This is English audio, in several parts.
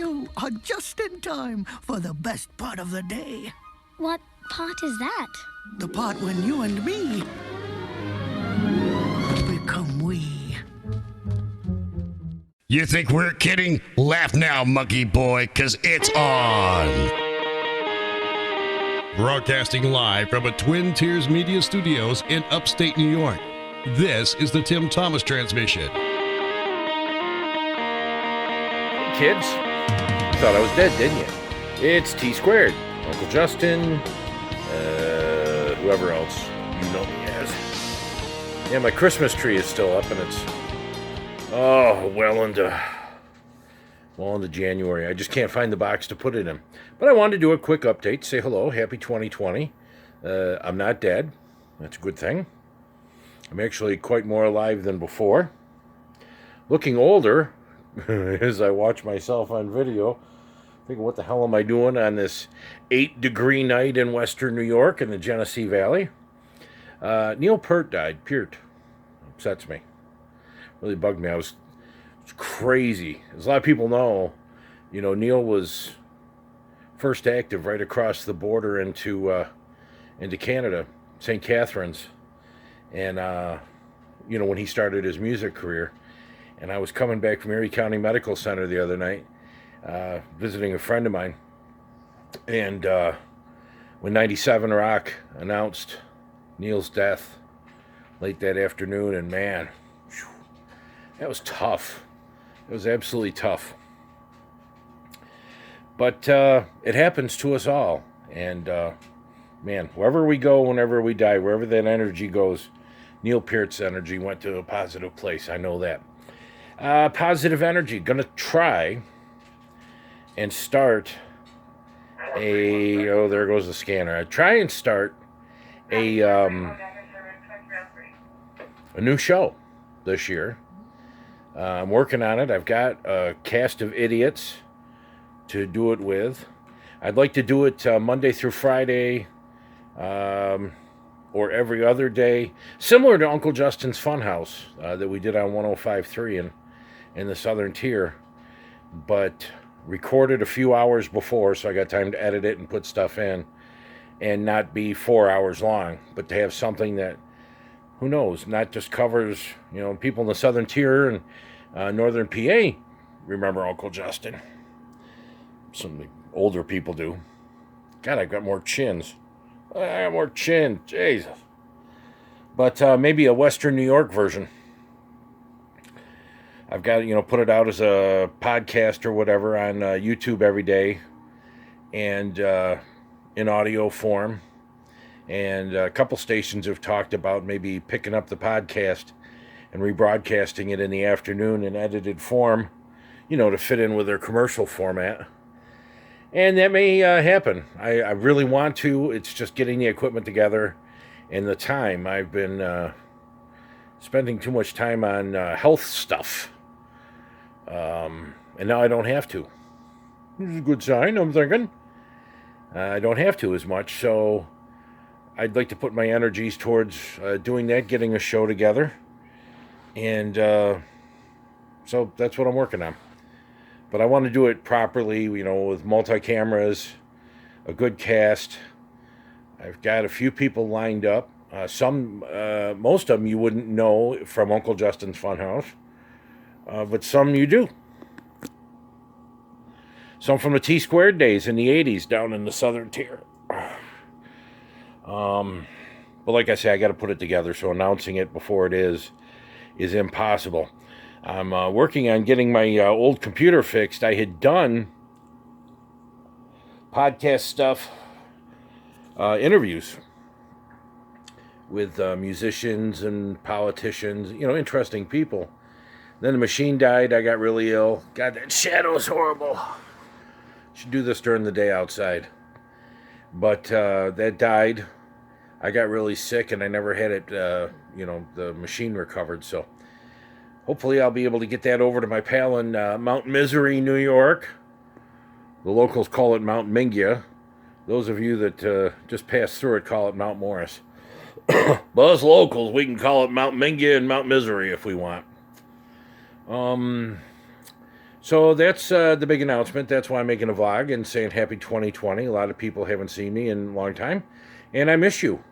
You are just in time for the best part of the day. What part is that? The part when you and me become we. You think we're kidding? Laugh now, monkey boy, 'cause it's on. Broadcasting live from a Twin Tiers Media Studios in upstate New York. This is the Tim Thomas Transmission. Kids, thought I was dead, didn't you? It's T Squared, Uncle Justin, whoever else you know me as. Yeah, my Christmas tree is still up, and it's well into January. I just can't find the box to put it in. But I wanted to do a quick update, say hello, happy 2020. I'm not dead. That's a good thing. I'm actually quite more alive than before. Looking older as I watch myself on video. Thinking, what the hell am I doing on this 8-degree night in western New York in the Genesee Valley? Neil Peart died. Peart. Upsets me. Really bugged me. It's crazy. As a lot of people know, Neil was first active right across the border into Canada, St. Catharines. And, when he started his music career. And I was coming back from Erie County Medical Center the other night, visiting a friend of mine. And when 97 Rock announced Neil's death late that afternoon, and man, whew, that was tough. It was absolutely tough. But it happens to us all. And, man, wherever we go, whenever we die, wherever that energy goes, Neil Peart's energy went to a positive place. I know that. Positive energy. Gonna try and start there goes the scanner. I try and start a new show this year. I'm working on it. I've got a cast of idiots to do it with. I'd like to do it Monday through Friday, or every other day, similar to Uncle Justin's Funhouse that we did on 105.3 in the Southern Tier, but recorded a few hours before, so I got time to edit it and put stuff in, and not be 4 hours long, but to have something that, who knows, not just covers, people in the Southern Tier and Northern PA remember Uncle Justin. Some of the older people do. God, I've got more chins. I got more chin. Jesus. But maybe a Western New York version. I've got, put it out as a podcast or whatever on YouTube every day. And in audio form. And a couple stations have talked about maybe picking up the podcast and rebroadcasting it in the afternoon in edited form, to fit in with their commercial format. And that may happen. I really want to. It's just getting the equipment together and the time. I've been spending too much time on health stuff. And now I don't have to. This is a good sign, I'm thinking. I don't have to as much, so I'd like to put my energies towards doing that, getting a show together. And so that's what I'm working on. But I want to do it properly, with multi-cameras, a good cast. I've got a few people lined up. Most of them you wouldn't know from Uncle Justin's Funhouse. But some you do. Some from the T Squared days in the 80s down in the Southern Tier. But like I say, I got to put it together, so announcing it before it is impossible. I'm working on getting my old computer fixed. I had done podcast stuff, interviews with musicians and politicians, interesting people. Then the machine died. I got really ill. God, that shadow's horrible. Should do this during the day outside. But that died. I got really sick, and I never had it, the machine recovered, so hopefully I'll be able to get that over to my pal in Mount Misery, New York. The locals call it Mount Mingia. Those of you that just passed through it call it Mount Morris. But us locals, we can call it Mount Mingia and Mount Misery if we want. So that's the big announcement. That's why I'm making a vlog and saying happy 2020. A lot of people haven't seen me in a long time, and I miss you,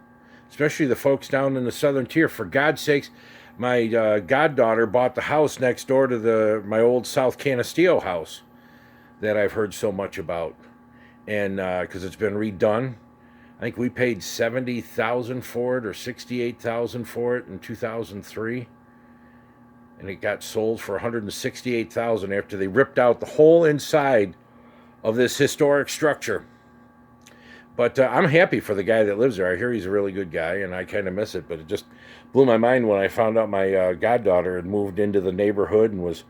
especially the folks down in the southern tier. For God's sakes, my goddaughter bought the house next door to my old South Canisteo house that I've heard so much about, and because it's been redone. I think we paid $70,000 for it or $68,000 for it in 2003. And it got sold for $168,000 after they ripped out the whole inside of this historic structure. But I'm happy for the guy that lives there. I hear he's a really good guy, and I kind of miss it. But it just blew my mind when I found out my goddaughter had moved into the neighborhood and was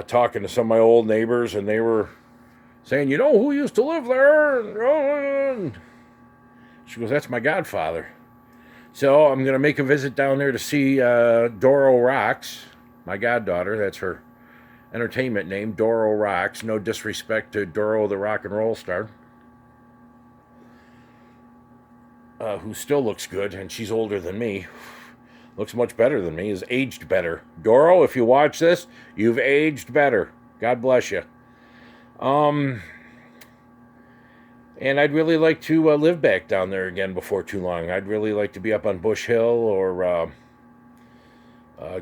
talking to some of my old neighbors, and they were saying, you know who used to live there? And she goes, that's my godfather. So I'm going to make a visit down there to see Doro Rocks. My goddaughter, that's her entertainment name, Doro Rocks. No disrespect to Doro, the rock and roll star, who still looks good, and she's older than me. Looks much better than me, is aged better. Doro, if you watch this, you've aged better. God bless you. And I'd really like to live back down there again before too long. I'd really like to be up on Bush Hill or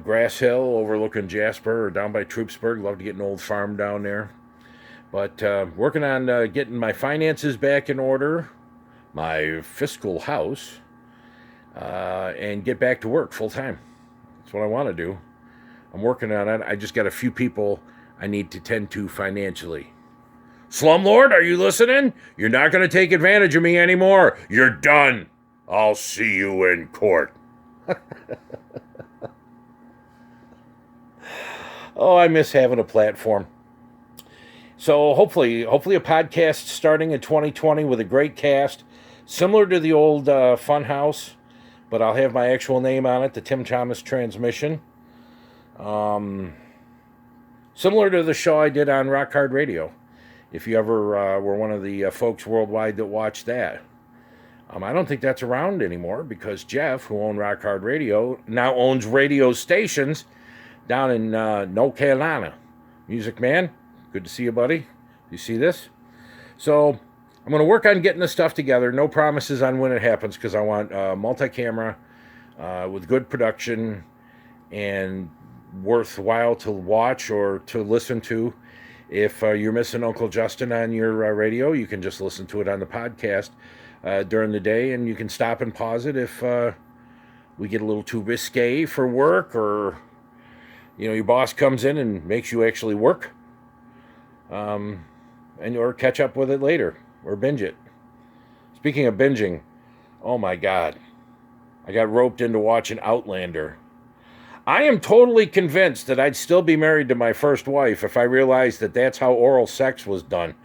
Grass Hill overlooking Jasper or down by Troopsburg. Love to get an old farm down there. But working on getting my finances back in order, my fiscal house, and get back to work full time. That's what I want to do. I'm working on it. I just got a few people I need to tend to financially. Slumlord, are you listening? You're not going to take advantage of me anymore. You're done. I'll see you in court. Oh, I miss having a platform. So hopefully a podcast starting in 2020 with a great cast, similar to the old Funhouse, but I'll have my actual name on it, the Tim Thomas Transmission. Similar to the show I did on Rock Hard Radio. If you ever were one of the folks worldwide that watched that. I don't think that's around anymore because Jeff, who owned Rock Hard Radio, now owns radio stations down in North Carolina. Music Man, good to see you, buddy. You see this? So I'm going to work on getting this stuff together. No promises on when it happens because I want multi-camera with good production and worthwhile to watch or to listen to. If you're missing Uncle Justin on your radio, you can just listen to it on the podcast during the day, and you can stop and pause it if we get a little too risque for work, or your boss comes in and makes you actually work, and or catch up with it later or binge it. Speaking of binging, oh my God, I got roped into watching Outlander. I am totally convinced that I'd still be married to my first wife if I realized that that's how oral sex was done.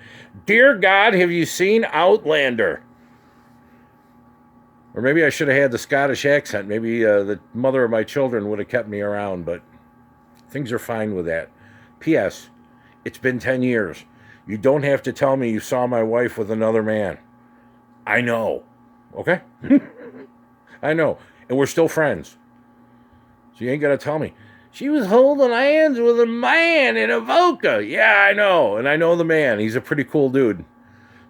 Dear God, have you seen Outlander? Or maybe I should have had the Scottish accent. Maybe the mother of my children would have kept me around, but things are fine with that. P.S. It's been 10 years. You don't have to tell me you saw my wife with another man. I know. Okay? I know. And we're still friends. So you ain't got to tell me. She was holding hands with a man in a Avoca. Yeah, I know. And I know the man. He's a pretty cool dude.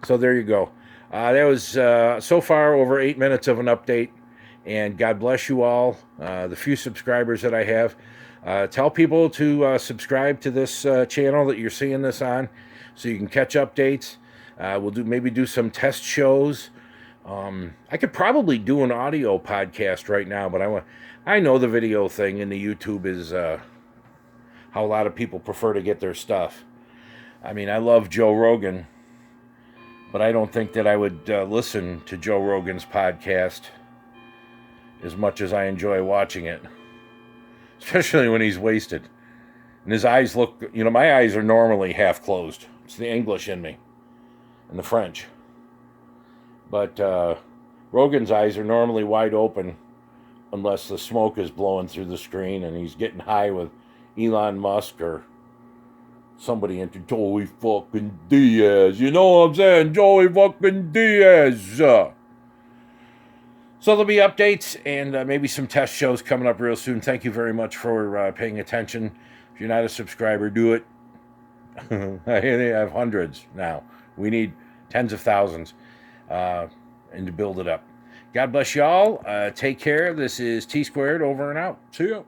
So there you go. That was, so far, over 8 minutes of an update. And God bless you all, the few subscribers that I have. Tell people to subscribe to this channel that you're seeing this on so you can catch updates. We'll maybe do some test shows. I could probably do an audio podcast right now, but I know the video thing and the YouTube is how a lot of people prefer to get their stuff. I mean, I love Joe Rogan, but I don't think that I would listen to Joe Rogan's podcast as much as I enjoy watching it, especially when he's wasted. And his eyes look, my eyes are normally half closed. It's the English in me and the French. But Rogan's eyes are normally wide open unless the smoke is blowing through the screen and he's getting high with Elon Musk or somebody into Joey fucking Diaz. You know what I'm saying? Joey fucking Diaz. So there'll be updates and maybe some test shows coming up real soon. Thank you very much for paying attention. If you're not a subscriber, do it. They have hundreds now. We need tens of thousands and to build it up. God bless y'all. Take care. This is T Squared over and out. See ya.